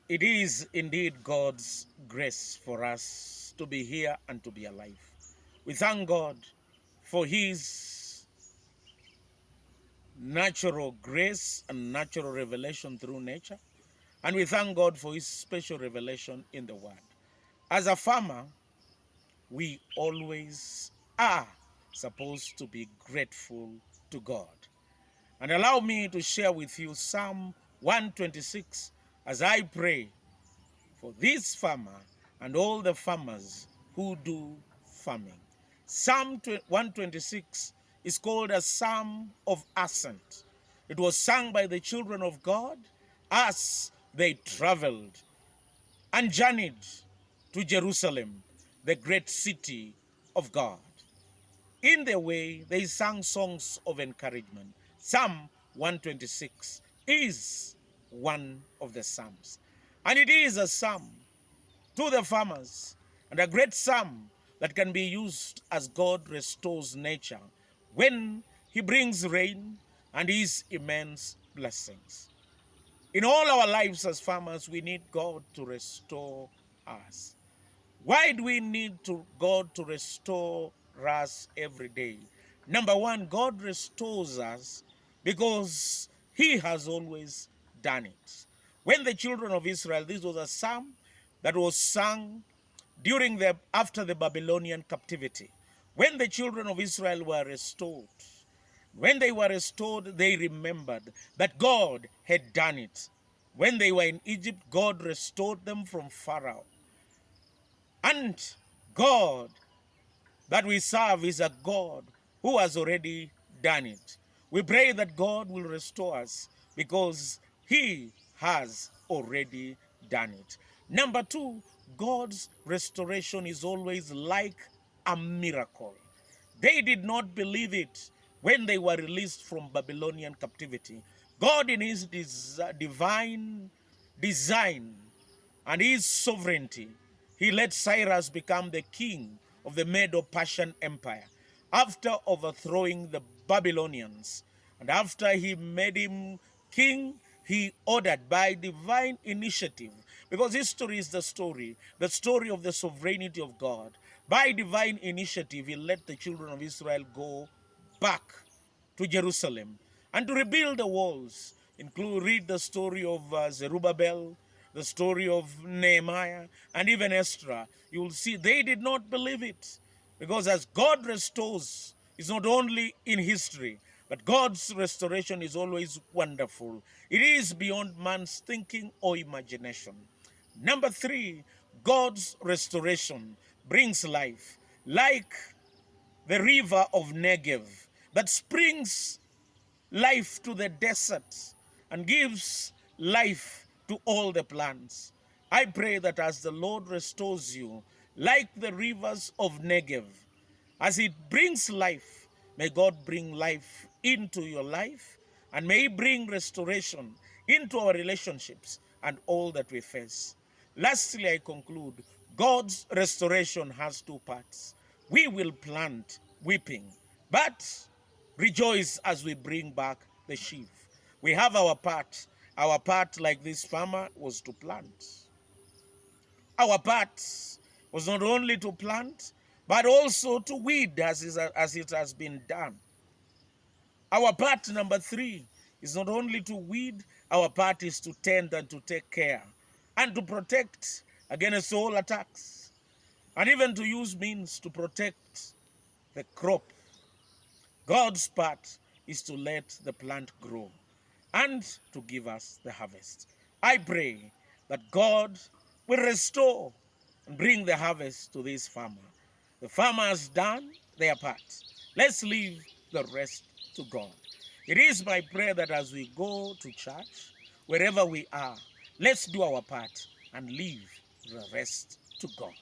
It is indeed God's grace for us to be here and to be alive. We thank God for His natural grace and natural revelation through nature. And we thank God for His special revelation in the Word. As a farmer, we always are supposed to be grateful to God. And allow me to share with you Psalm 126 as I pray for this farmer and all the farmers who do farming. Psalm 126 is called a Psalm of Ascent. It was sung by the children of God as they traveled and journeyed to Jerusalem, the great city of God. In their way, they sang songs of encouragement. Psalm 126 is one of the Psalms. And it is a psalm to the farmers and a great psalm that can be used as God restores nature when He brings rain and His immense blessings. In all our lives as farmers, we need God to restore us. Why do we need God to restore us every day? Number one, God restores us because He has always done it. When the children of Israel, this was a psalm that was sung after the Babylonian captivity. When the children of Israel were restored, when they were restored, they remembered that God had done it. When they were in Egypt, God restored them from Pharaoh. And God that we serve is a God who has already done it. We pray that God will restore us because He has already done it. Number two, God's restoration is always like a miracle. They did not believe it when they were released from Babylonian captivity. God, in His divine design and His sovereignty, He let Cyrus become the king of the Medo-Persian Empire after overthrowing the Babylonians. And after He made him king, He ordered by divine initiative, because history is the story of the sovereignty of God. By divine initiative, He let the children of Israel go back to Jerusalem and to rebuild the walls. Read the story of Zerubbabel, the story of Nehemiah, and even Esther. You will see they did not believe it, because as God restores, it's not only in history, but God's restoration is always wonderful. It is beyond man's thinking or imagination. Number three, God's restoration brings life, like the river of Negev that springs life to the desert and gives life to all the plants. I pray that as the Lord restores you, like the rivers of Negev, as it brings life, may God bring life into your life, and may He bring restoration into our relationships and all that we face. Lastly, I conclude, God's restoration has two parts. We will plant weeping, but rejoice as we bring back the sheaf. We have our part. Our part, like this farmer, was to plant. Our part was not only to plant, but also to weed as it has been done. Our part, number three, is not only to weed, our part is to tend and to take care and to protect against all attacks, and even to use means to protect the crop. God's part is to let the plant grow and to give us the harvest. I pray that God will restore and bring the harvest to this farmer. The farmer has done their part. Let's leave the rest to God. It is my prayer that as we go to church, wherever we are, let's do our part and leave the rest to God.